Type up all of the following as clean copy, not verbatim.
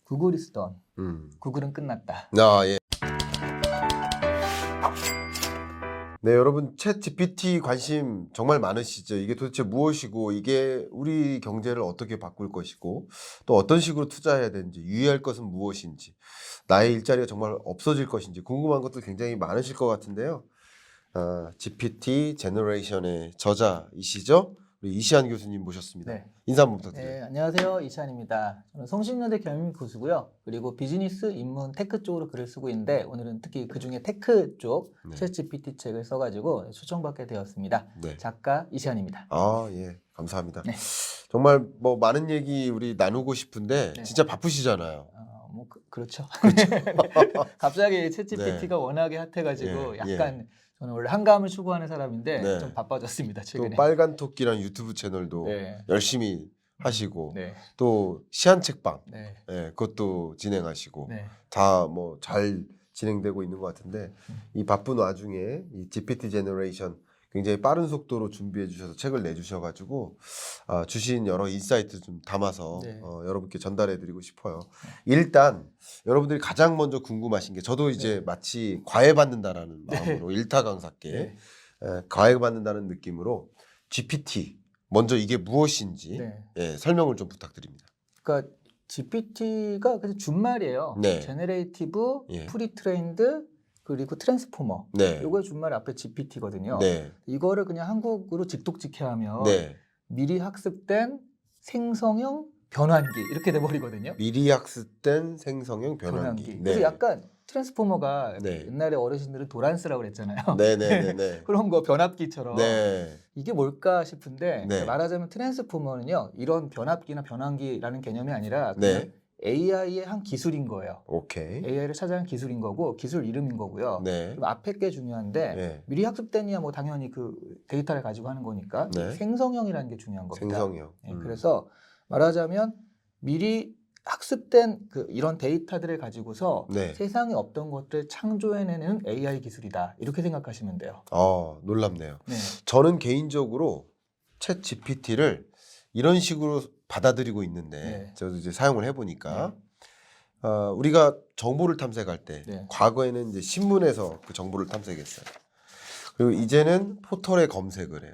구글이 쓰던 구글은 끝났다. 예. 네, 여러분 챗 GPT 관심 정말 많으시죠? 이게 도대체 무엇이고 이게 우리 경제를 어떻게 바꿀 것이고 또 어떤 식으로 투자해야 되는지 유의할 것은 무엇인지 나의 일자리가 정말 없어질 것인지 궁금한 것도 굉장히 많으실 것 같은데요. GPT 제너레이션의 저자이시죠? 우리 이시안 교수님 모셨습니다. 네. 인사 한번 부탁드려요. 네, 안녕하세요. 이찬입니다. 저는 성신여대 겸임 교수고요. 그리고 비즈니스, 인문, 테크 쪽으로 글을 쓰고 있는데 오늘은 특히 그중에 테크 쪽 네. 챗 GPT 책을 써가지고 초청받게 되었습니다. 네. 작가 이시안입니다. 예, 감사합니다. 네. 정말 뭐 많은 얘기 우리 나누고 싶은데 네. 진짜 바쁘시잖아요. 그렇죠. 갑자기 챗 GPT가 워낙에 핫해가지고 예, 약간 저는 원래 한가함을 추구하는 사람인데 네. 좀 바빠졌습니다. 또 최근에. 빨간 토끼란 유튜브 채널도 네. 열심히 하시고 네. 또 시한책방 네. 그것도 진행하시고 네. 다 뭐 잘 진행되고 있는 것 같은데 이 바쁜 와중에 이 GPT 제너레이션 굉장히 빠른 속도로 준비해 주셔서 책을 내주셔가지고 주신 여러 인사이트 좀 담아서 네. 여러분께 전달해 드리고 싶어요. 일단 여러분들이 가장 먼저 궁금하신 게 저도 이제 마치 과외받는다라는 마음으로 일타 강사께 과외받는다는 느낌으로 GPT 먼저 이게 무엇인지 설명을 좀 부탁드립니다. 그러니까 GPT가 그래서 준말이에요. 네. 제너레이티브, 프리트레인드, 그리고 트랜스포머. 요거의 준말 앞에 GPT거든요. 이거를 그냥 한국으로 직독직해하면 미리 학습된 생성형 변환기 이렇게 돼버리거든요. 미리 학습된 생성형 변환기. 그래서 약간 트랜스포머가 옛날에 어르신들은 도란스라고 그랬잖아요. 그런 거 변압기처럼 이게 뭘까 싶은데 말하자면 트랜스포머는요 이런 변압기나 변환기라는 개념이 아니라 그냥 AI의 한 기술인 거예요. AI를 찾아낸 기술인 거고 기술 이름인 거고요. 그럼 앞에 게 중요한데 미리 학습된이야 뭐 당연히 그 데이터를 가지고 하는 거니까 생성형이라는 게 중요한 겁니다. 생성형. 그래서 말하자면 미리 학습된 이런 데이터들을 가지고서 세상에 없던 것들을 창조해내는 AI 기술이다. 이렇게 생각하시면 돼요. 놀랍네요. 저는 개인적으로 챗 GPT를 이런 식으로 받아들이고 있는데 저도 이제 사용을 해보니까 우리가 정보를 탐색할 때 과거에는 이제 신문에서 그 정보를 탐색했어요. 그리고 이제는 포털에 검색을 해요.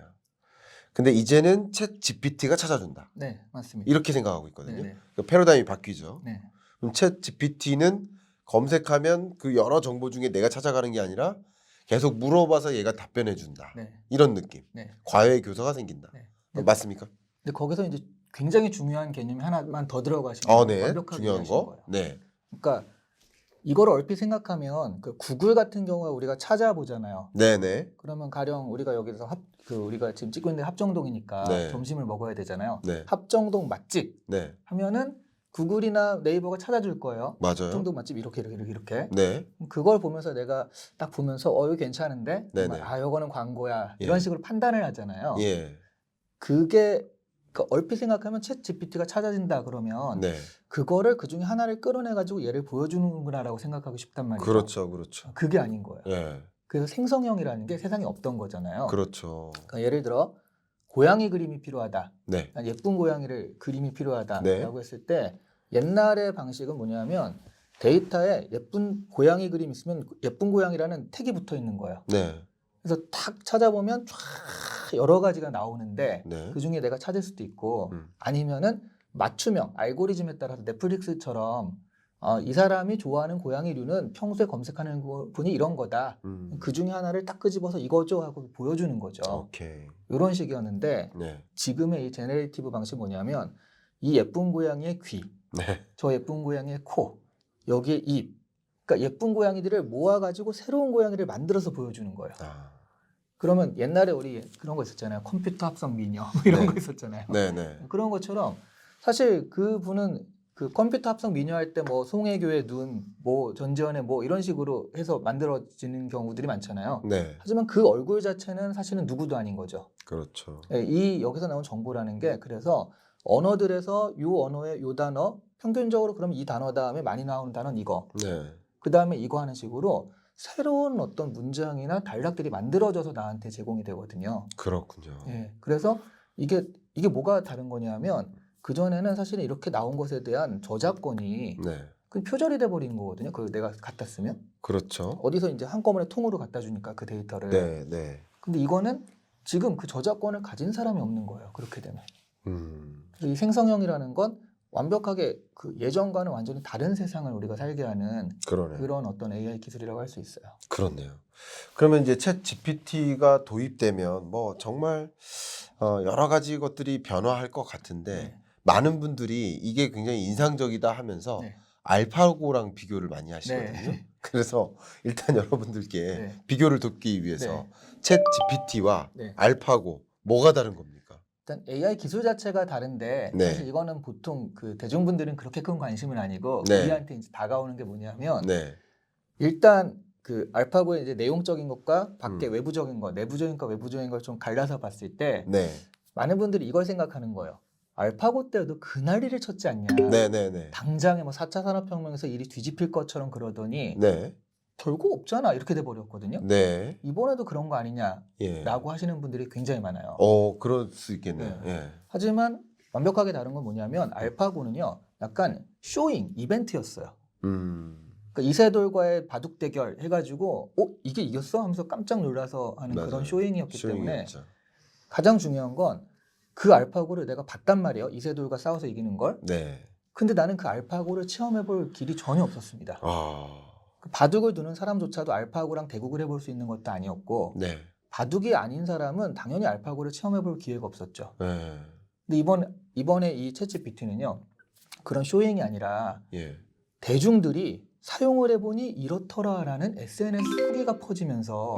근데 이제는 챗 GPT가 찾아준다. 네, 맞습니다. 이렇게 생각하고 있거든요. 그 패러다임이 바뀌죠. 그럼 챗 GPT는 검색하면 그 여러 정보 중에 내가 찾아가는 게 아니라 계속 물어봐서 얘가 답변해 준다. 이런 느낌. 과외 교사가 생긴다. 맞습니까? 근데 거기서 이제 굉장히 중요한 개념이 하나만 더 들어가시면 완벽하게 중요한 거. 거예요. 그러니까 이걸 얼핏 생각하면 그 구글 같은 경우에 우리가 찾아보잖아요. 그러면 가령 우리가 여기서 우리가 지금 찍고 있는 합정동이니까 점심을 먹어야 되잖아요. 합정동 맛집 하면은 구글이나 네이버가 찾아줄 거예요. 맞아요. 합정동 맛집 이렇게. 그걸 보면서 내가 딱 보면서 이거 괜찮은데 이거는 광고야 이런 식으로 판단을 하잖아요. 그게 얼핏 생각하면 챗 GPT가 찾아진다 그러면 그거를 그 중에 하나를 끌어내가지고 얘를 보여주는구나라고 생각하고 싶단 말이죠. 그렇죠. 그게 아닌 거예요. 그래서 생성형이라는 게 세상에 없던 거잖아요. 그러니까 예를 들어 고양이 그림이 필요하다. 예쁜 고양이를 그림이 필요하다라고 했을 때 옛날의 방식은 뭐냐면 데이터에 예쁜 고양이 그림 있으면 예쁜 고양이라는 태기 붙어 있는 거예요. 그래서 탁 찾아보면 쫙 여러 가지가 나오는데 그중에 내가 찾을 수도 있고 아니면은 맞춤형 알고리즘에 따라서 넷플릭스처럼 이 사람이 좋아하는 고양이류는 평소에 검색하는 분이 이런 거다. 그중에 하나를 딱 끄집어서 이거죠 하고 보여주는 거죠. 이런 식이었는데 지금의 이 제너레이티브 방식이 뭐냐면 이 예쁜 고양이의 귀, 저 예쁜 고양이의 코, 여기에 입, 그러니까 예쁜 고양이들을 모아가지고 새로운 고양이를 만들어서 보여주는 거예요. 그러면 옛날에 우리 그런 거 있었잖아요. 컴퓨터 합성 미녀 이런 거 있었잖아요. 그런 것처럼 사실 그분은 그 컴퓨터 합성 미녀 할 때 뭐 송혜교의 눈, 뭐 전지현의 뭐 이런 식으로 해서 만들어지는 경우들이 많잖아요. 하지만 그 얼굴 자체는 사실은 누구도 아닌 거죠. 이 여기서 나온 정보라는 게 그래서 언어들에서 요 언어의 요 단어 평균적으로 그럼 이 단어 다음에 많이 나오는 단어는 이거. 그 다음에 이거 하는 식으로 새로운 어떤 문장이나 단락들이 만들어져서 나한테 제공이 되거든요. 그렇군요. 그래서 이게 뭐가 다른 거냐면 그 전에는 사실은 이렇게 나온 것에 대한 저작권이 네. 그 표절이 돼 버린 거거든요. 그걸 내가 갖다 쓰면. 그렇죠. 어디서 이제 한꺼번에 통으로 갖다 주니까 그 데이터를. 네, 네. 근데 이거는 지금 그 저작권을 가진 사람이 없는 거예요. 그렇게 되면. 이 생성형이라는 건 완벽하게 그 예전과는 완전히 다른 세상을 우리가 살게 하는 그러네. 그런 어떤 AI 기술이라고 할 수 있어요. 그렇네요. 그러면 이제 챗 GPT가 도입되면 뭐 정말 여러 가지 것들이 변화할 것 같은데 네. 많은 분들이 이게 굉장히 인상적이다 하면서 네. 알파고랑 비교를 많이 하시거든요. 네. 그래서 일단 여러분들께 네. 비교를 돕기 위해서 네. 챗 GPT와 네. 알파고 뭐가 다른 겁니까? 일단 AI 기술 자체가 다른데 네. 사실 이거는 보통 그 대중분들은 그렇게 큰 관심은 아니고 네. 우리한테 이제 다가오는 게 뭐냐면 네. 일단 그 알파고의 이제 내용적인 것과 밖에 외부적인 것, 내부적인 것, 외부적인 걸 좀 갈라서 봤을 때 네. 많은 분들이 이걸 생각하는 거예요. 알파고 때도 그 난리를 쳤지 않냐. 네네네. 당장에 뭐 4차 산업혁명에서 일이 뒤집힐 것처럼 그러더니 네. 별거 없잖아 이렇게 돼버렸거든요. 네. 이번에도 그런 거 아니냐라고 예. 하시는 분들이 굉장히 많아요. 그럴 수 있겠네요. 네. 예. 하지만 완벽하게 다른 건 뭐냐면 알파고는요 약간 쇼잉 이벤트였어요. 그러니까 이세돌과의 바둑 대결 해가지고 이게 이겼어? 하면서 깜짝 놀라서 하는 맞아요. 그런 쇼잉이었기 때문에 쇼잉이었죠. 가장 중요한 건 그 알파고를 내가 봤단 말이에요. 이세돌과 싸워서 이기는 걸. 네. 근데 나는 그 알파고를 체험해볼 길이 전혀 없었습니다. 아. 그 바둑을 두는 사람조차도 알파고랑 대국을 해볼 수 있는 것도 아니었고 네. 바둑이 아닌 사람은 당연히 알파고를 체험해볼 기회가 없었죠. 네. 근데 이번에 이 챗GPT는요 그런 쇼잉이 아니라 예. 대중들이 사용을 해보니 이렇더라라는 SNS 후기가 퍼지면서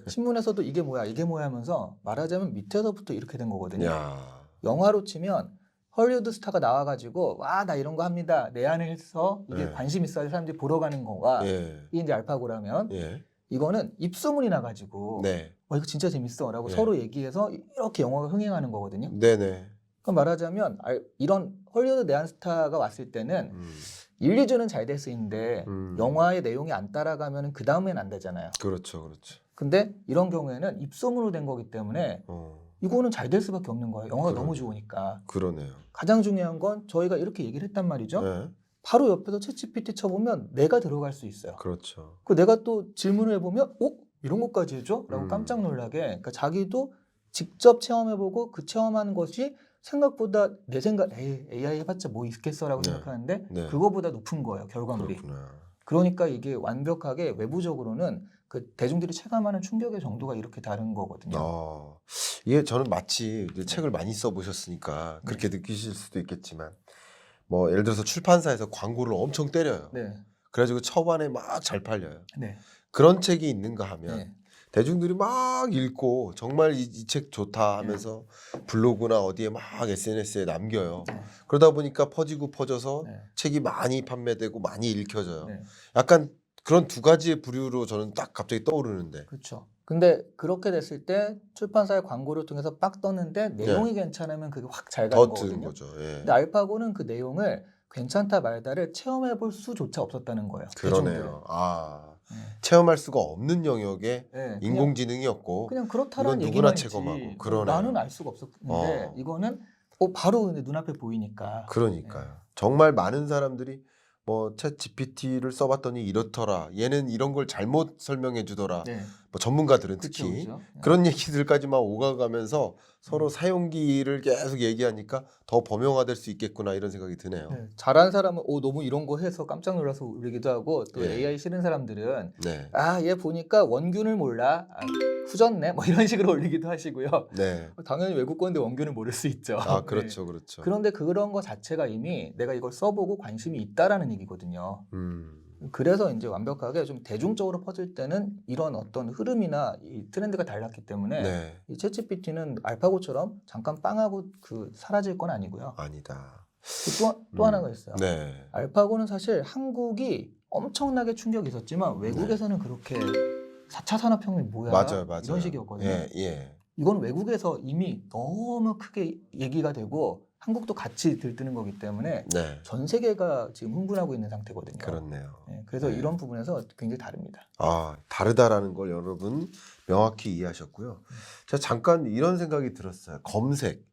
신문에서도 이게 뭐야 하면서 말하자면 밑에서부터 이렇게 된 거거든요. 야. 영화로 치면 헐리우드 스타가 나와가지고 와 나 이런 거 합니다. 내한을 해서 이게 네. 관심 있어야 사람들이 보러 가는 거가 예. 이게 이제 알파고라면 예. 이거는 입소문이 나가지고 네. 이거 진짜 재밌어라고 네. 서로 얘기해서 이렇게 영화가 흥행하는 거거든요. 네네. 그럼 말하자면 이런 헐리우드 내한 스타가 왔을 때는 1, 2주는 잘 될 수 있는데 영화의 내용이 안 따라가면 그 다음엔 안 되잖아요. 그렇죠, 그렇죠. 근데 이런 경우에는 입소문으로 된 거기 때문에 이거는 잘 될 수밖에 없는 거예요. 영화가 너무 좋으니까. 그러네요. 가장 중요한 건 저희가 이렇게 얘기를 했단 말이죠. 네. 바로 옆에서 챗GPT 쳐보면 내가 들어갈 수 있어요. 그렇죠. 그 내가 또 질문을 해보면 이런 것까지 해줘? 라고 깜짝 놀라게 그러니까 자기도 직접 체험해보고 그 체험하는 것이 생각보다 내 생각 AI 해봤자 뭐 있겠어라고 네. 생각하는데 네. 그거보다 높은 거예요 결과물이. 그렇구나. 그러니까 이게 완벽하게 외부적으로는 그 대중들이 체감하는 충격의 정도가 이렇게 다른 거거든요. 이게 저는 마치 이제 책을 많이 써보셨으니까 그렇게 느끼실 수도 있겠지만 뭐 예를 들어서 출판사에서 광고를 엄청 때려요. 네. 그래가지고 처반에 막 잘 팔려요. 네. 그런 책이 있는가 하면 네. 대중들이 막 읽고 정말 이 책 좋다 하면서 블로그나 어디에 막 SNS에 남겨요. 네. 그러다 보니까 퍼져서 네. 책이 많이 판매되고 많이 읽혀져요. 네. 약간 그런 두 가지의 부류로 저는 딱 갑자기 떠오르는데. 그렇죠. 근데 그렇게 됐을 때 출판사의 광고를 통해서 빡 떴는데 내용이 괜찮으면 그게 확 잘 가는 더 뜨는 거거든요. 거죠. 예. 근데 알파고는 그 내용을 괜찮다 말다를 체험해볼 수조차 없었다는 거예요. 그러네요. 네. 체험할 수가 없는 영역에 네, 인공지능이었고 그냥 그렇다라는 이건 누구나 얘기만 체험하고. 했지. 그러네요. 나는 알 수가 없었는데 이거는 바로 근데 눈앞에 보이니까. 그러니까요. 정말 많은 사람들이 뭐 챗 GPT를 써봤더니 이렇더라. 얘는 이런 걸 잘못 설명해 주더라. 네. 뭐 전문가들은 그쵸, 특히 그쵸. 그런 얘기들까지만 오가가면서 서로 사용기를 계속 얘기하니까 더 범용화될 수 있겠구나 이런 생각이 드네요. 네. 잘하는 사람은 너무 이런 거 해서 깜짝 놀라서 울기도 하고 또 네. AI 싫은 사람들은 네. 얘 보니까 원균을 몰라. 후졌네. 뭐 이런 식으로 올리기도 하시고요. 네. 당연히 외국 건데 원균을 모를 수 있죠. 그렇죠, 그렇죠. 그런데 그런 거 자체가 이미 내가 이걸 써보고 관심이 있다라는 얘기거든요. 그래서 이제 완벽하게 좀 대중적으로 퍼질 때는 이런 어떤 흐름이나 이 트렌드가 달랐기 때문에 네. 이 챗GPT는 알파고처럼 잠깐 빵하고 사라질 건 아니고요. 아니다. 또 하나가 있어요. 네. 알파고는 사실 한국이 엄청나게 충격이 있었지만 외국에서는 그렇게 4차 산업혁명이 뭐야 맞아요. 이런 식이었거든요. 예. 이건 외국에서 이미 너무 크게 얘기가 되고 한국도 같이 들뜨는 거기 때문에 네. 전 세계가 지금 흥분하고 있는 상태거든요. 그렇네요. 네, 그래서 이런 부분에서 굉장히 다릅니다. 다르다라는 걸 여러분 명확히 이해하셨고요. 제가 잠깐 이런 생각이 들었어요. 검색.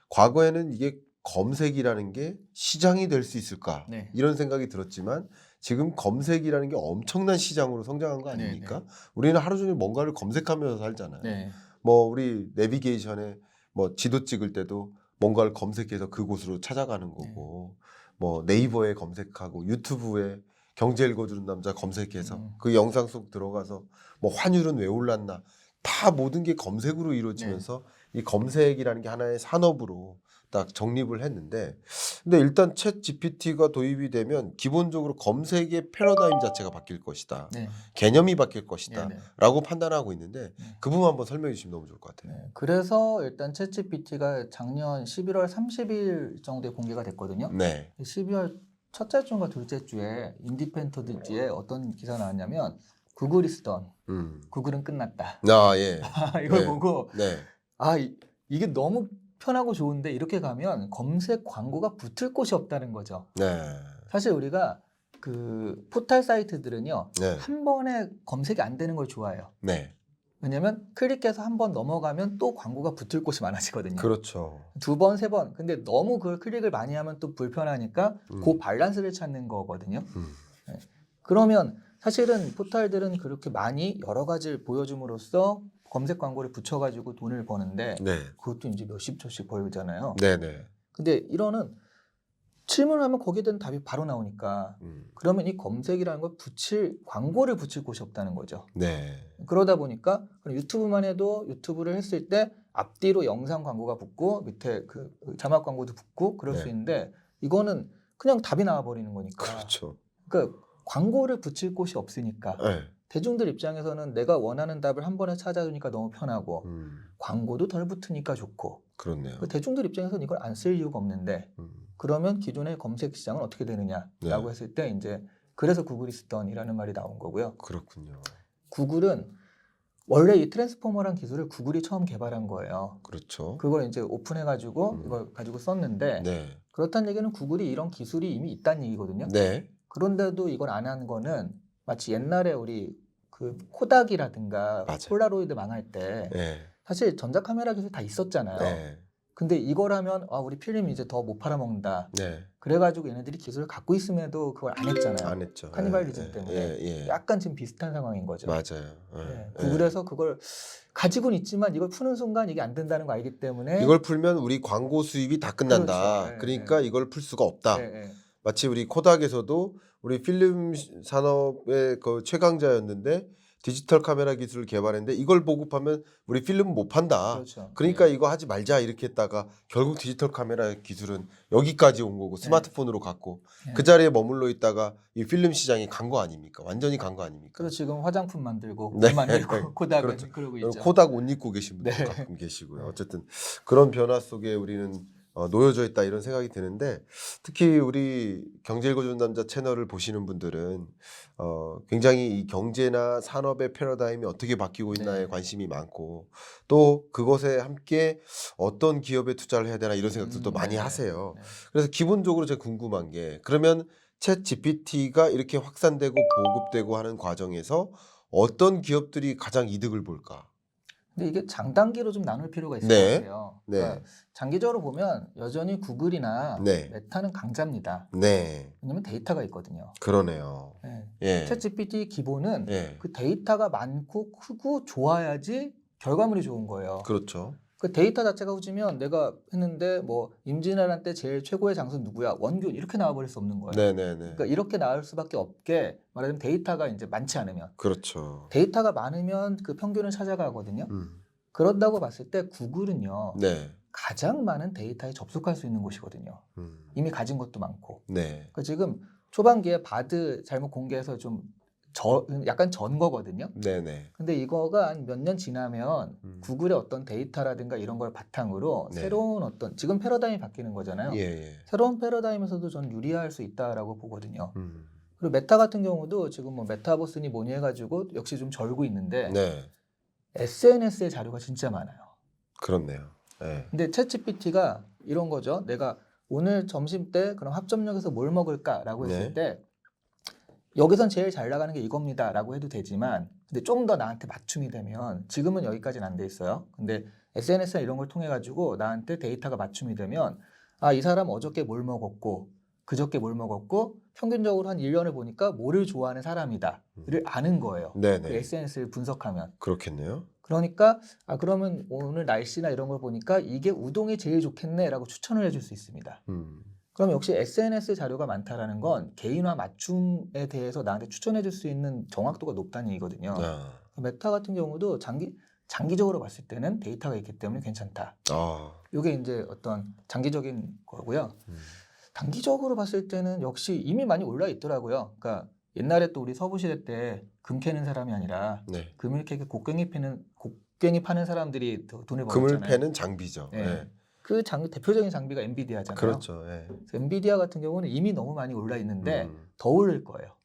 과거에는 이게 검색이라는 게 시장이 될 수 있을까? 네. 이런 생각이 들었지만 지금 검색이라는 게 엄청난 시장으로 성장한 거 아닙니까? 네. 우리는 하루 종일 뭔가를 검색하면서 살잖아요. 네. 뭐 우리 내비게이션에 뭐 지도 찍을 때도 뭔가를 검색해서 그곳으로 찾아가는 거고 뭐 네이버에 검색하고 유튜브에 경제 읽어주는 남자 검색해서 그 영상 속 들어가서 뭐 환율은 왜 올랐나 다 모든 게 검색으로 이루어지면서 이 검색이라는 게 하나의 산업으로 딱 정립을 했는데 근데 일단 챗 GPT가 도입이 되면 기본적으로 검색의 패러다임 자체가 바뀔 것이다. 개념이 바뀔 것이다. 라고 판단하고 있는데 그 부분 한번 설명해 주시면 너무 좋을 것 같아요. 그래서 일단 챗 GPT가 작년 11월 30일 정도에 공개가 됐거든요. 12월 첫째 주인가 둘째 주에 인디펜던트지에 어떤 기사가 나왔냐면 구글 is done. 구글은 끝났다. 이걸 보고 이게 너무 편하고 좋은데 이렇게 가면 검색 광고가 붙을 곳이 없다는 거죠. 사실 우리가 그 포털 사이트들은요 한 번에 검색이 안 되는 걸 좋아해요. 왜냐면 클릭해서 한 번 넘어가면 또 광고가 붙을 곳이 많아지거든요. 그렇죠. 두 번, 세 번. 근데 너무 그걸 클릭을 많이 하면 또 불편하니까 그 밸런스를 찾는 거거든요. 그러면 사실은 포털들은 그렇게 많이 여러 가지를 보여줌으로써 검색 광고를 붙여가지고 돈을 버는데 그것도 이제 몇십 초씩 벌잖아요. 근데 이러는 질문을 하면 거기에 대한 답이 바로 나오니까 그러면 이 검색이라는 걸 광고를 붙일 곳이 없다는 거죠. 그러다 보니까 유튜브만 해도 유튜브를 했을 때 앞뒤로 영상 광고가 붙고 밑에 그 자막 광고도 붙고 그럴 수 있는데 이거는 그냥 답이 나와버리는 거니까. 그러니까 광고를 붙일 곳이 없으니까 대중들 입장에서는 내가 원하는 답을 한 번에 찾아주니까 너무 편하고 광고도 덜 붙으니까 좋고 그렇네요. 대중들 입장에서는 이걸 안 쓸 이유가 없는데 그러면 기존의 검색 시장은 어떻게 되느냐라고 했을 때 이제 그래서 구글이 쓰던이라는 말이 나온 거고요. 그렇군요. 구글은 원래 이 트랜스포머란 기술을 구글이 처음 개발한 거예요. 그걸 이제 오픈해가지고 이걸 가지고 썼는데 그렇다는 얘기는 구글이 이런 기술이 이미 있다는 얘기거든요. 그런데도 이걸 안 한 거는 마치 옛날에 우리 그 코닥이라든가 폴라로이드 망할 때 사실 전자카메라 기술 다 있었잖아요. 근데 이걸 하면 우리 필름 이제 더 못 팔아먹는다. 그래가지고 얘네들이 기술을 갖고 있음에도 그걸 안 했잖아요. 안 했죠. 카니발리즘 때문에. 약간 지금 비슷한 상황인 거죠. 맞아요. 구글에서 그걸 가지고는 있지만 이걸 푸는 순간 이게 안 된다는 거 알기 때문에 이걸 풀면 우리 광고 수입이 다 끝난다. 그러니까 이걸 풀 수가 없다. 마치 우리 코닥에서도 우리 필름 산업의 그 최강자였는데 디지털 카메라 기술을 개발했는데 이걸 보급하면 우리 필름은 못 판다. 그러니까 이거 하지 말자 이렇게 했다가 결국 디지털 카메라 기술은 여기까지 온 거고 스마트폰으로 갔고 그 자리에 머물러 있다가 이 필름 시장이 간 거 아닙니까? 완전히 간 거 아닙니까? 그래서 지금 화장품 만들고 옷 만들고 코닥은 그러고 있죠. 코닥 옷 입고 계신 분도 가끔 계시고요. 어쨌든 그런 변화 속에 우리는 놓여져 있다 이런 생각이 드는데 특히 우리 경제 읽어주는 남자 채널을 보시는 분들은 굉장히 이 경제나 산업의 패러다임이 어떻게 바뀌고 있나에 관심이 많고 또 그것에 함께 어떤 기업에 투자를 해야 되나 이런 생각들도 많이 하세요. 그래서 기본적으로 제가 궁금한 게 그러면 챗 GPT가 이렇게 확산되고 보급되고 하는 과정에서 어떤 기업들이 가장 이득을 볼까? 근데 이게 장단기로 좀 나눌 필요가 있을 것 같아요. 그러니까 장기적으로 보면 여전히 구글이나 메타는 강자입니다. 왜냐면 데이터가 있거든요. 그러네요. 챗 GPT 기본은 그 데이터가 많고 크고 좋아야지 결과물이 좋은 거예요. 그 데이터 자체가 후지면 내가 했는데 뭐 임진왜란 때 제일 최고의 장수 누구야? 원균 이렇게 나와버릴 수 없는 거예요. 그러니까 이렇게 나올 수밖에 없게 말하자면 데이터가 이제 많지 않으면. 데이터가 많으면 그 평균을 찾아가거든요. 그런다고 봤을 때 구글은요. 가장 많은 데이터에 접속할 수 있는 곳이거든요. 이미 가진 것도 많고. 그러니까 지금 초반기에 바드 잘못 공개해서 좀 약간 전 거거든요. 근데 이거가 한 몇 년 지나면 구글의 어떤 데이터라든가 이런 걸 바탕으로 새로운 어떤 지금 패러다임이 바뀌는 거잖아요. 새로운 패러다임에서도 전 유리할 수 있다라고 보거든요. 그리고 메타 같은 경우도 지금 뭐 메타버스니 뭐니 해가지고 역시 좀 절고 있는데 SNS의 자료가 진짜 많아요. 근데 챗GPT가 이런 거죠. 내가 오늘 점심 때 그럼 합점역에서 뭘 먹을까라고 했을 때 여기선 제일 잘 나가는 게 이겁니다 라고 해도 되지만 근데 좀 더 나한테 맞춤이 되면 지금은 여기까지는 안 돼 있어요. 근데 SNS나 이런 걸 통해 가지고 나한테 데이터가 맞춤이 되면 아, 이 사람 어저께 뭘 먹었고 그저께 뭘 먹었고 평균적으로 한 1년을 보니까 뭐를 좋아하는 사람이다를 아는 거예요. 네네. 그 SNS를 분석하면. 그렇겠네요. 그러니까 아, 그러면 오늘 날씨나 이런 걸 보니까 이게 우동이 제일 좋겠네라고 추천을 해줄 수 있습니다. 그럼 역시 SNS 자료가 많다라는 건 개인화 맞춤에 대해서 나한테 추천해줄 수 있는 정확도가 높다는 얘기거든요. 메타 같은 경우도 장기적으로 봤을 때는 데이터가 있기 때문에 괜찮다. 이게 이제 어떤 장기적인 거고요. 단기적으로 봤을 때는 역시 이미 많이 올라 있더라고요. 그러니까 옛날에 또 우리 서부시대 때 금 캐는 사람이 아니라 네. 금을 캐고 곡괭이 파는 사람들이 더 돈을 벌었잖아요. 금을 패는 장비죠. 네. 네. 그 대표적인 장비가 엔비디아잖아요. 그렇죠. 네. 엔비디아 같은 경우는 이미 너무 많이 올라 있는데 더 오를 거예요.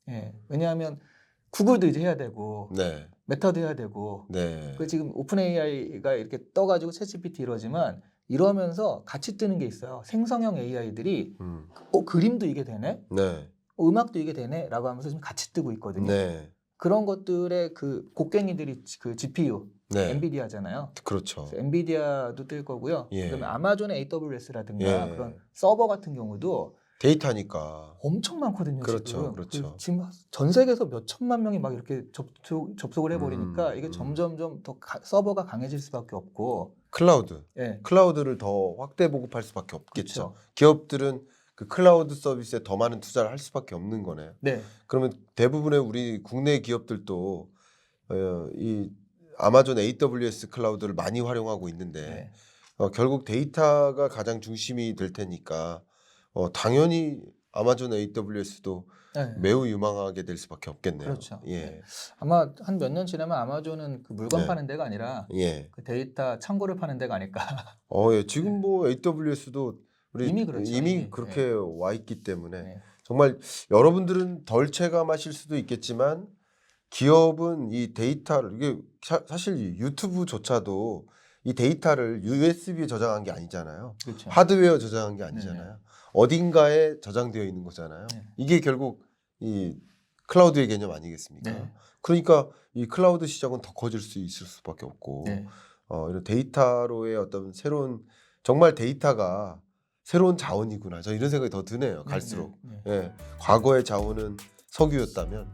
네. 왜냐하면 구글도 이제 해야 되고 네. 메타도 해야 되고 네. 그 지금 오픈 AI가 이렇게 떠가지고 챗GPT 이러지만 이러면서 같이 뜨는 게 있어요. 생성형 AI들이 그림도 이게 되네? 네. 음악도 이게 되네? 라고 하면서 지금 같이 뜨고 있거든요. 네. 그런 것들의 그 곡괭이들이 그 GPU, 네. 엔비디아잖아요. 그렇죠. 엔비디아도 뜰 거고요. 예. 그다음에 아마존의 AWS라든가 예. 그런 서버 같은 경우도 데이터니까 엄청 많거든요. 그렇죠. 지금. 그렇죠. 지금 전 세계에서 몇 천만 명이 막 이렇게 접속을 해버리니까 이게 점점점 더 서버가 강해질 수밖에 없고. 클라우드. 예. 클라우드를 더 확대 보급할 수밖에 없겠죠. 그렇죠. 기업들은 그 클라우드 서비스에 더 많은 투자를 할 수밖에 없는 거네요. 네. 그러면 대부분의 우리 국내 기업들도 이 아마존 AWS 클라우드를 많이 활용하고 있는데 결국 데이터가 가장 중심이 될 테니까 당연히 아마존 AWS도 네. 매우 유망하게 될 수밖에 없겠네요. 그렇죠. 예. 네. 아마 한 몇 년 지나면 아마존은 그 물건 네. 파는 데가 아니라 예. 그 데이터 창고를 파는 데가 아닐까. 예. 지금 뭐 AWS도 이미 그렇죠. 이미 그렇게 와 있기 때문에 네. 정말 여러분들은 덜 체감하실 수도 있겠지만 기업은 이 데이터를 이게 사실 유튜브조차도 이 데이터를 USB에 저장한 게 아니잖아요. 그렇죠. 하드웨어 저장한 게 아니잖아요. 어딘가에 저장되어 있는 거잖아요. 네. 이게 결국 이 클라우드의 개념 아니겠습니까? 네. 그러니까 이 클라우드 시장은 더 커질 수 있을 수밖에 없고 네. 이런 데이터로의 어떤 새로운 정말 데이터가 새로운 자원이구나. 저 이런 생각이 더 드네요. 갈수록. 예. 과거의 자원은 석유였다면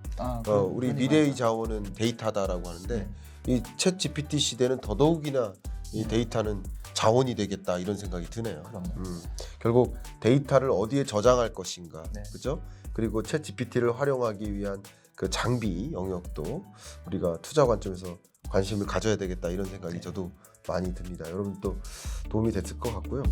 우리 미래의 자원은 데이터다라고 하는데 이 챗 GPT 시대는 더더욱이나 이 데이터는 자원이 되겠다 이런 생각이 드네요. 결국 데이터를 어디에 저장할 것인가, 그죠? 그리고 챗 GPT를 활용하기 위한 그 장비 영역도 우리가 투자 관점에서 관심을 가져야 되겠다 이런 생각이 저도 많이 듭니다. 여러분 또 도움이 됐을 것 같고요.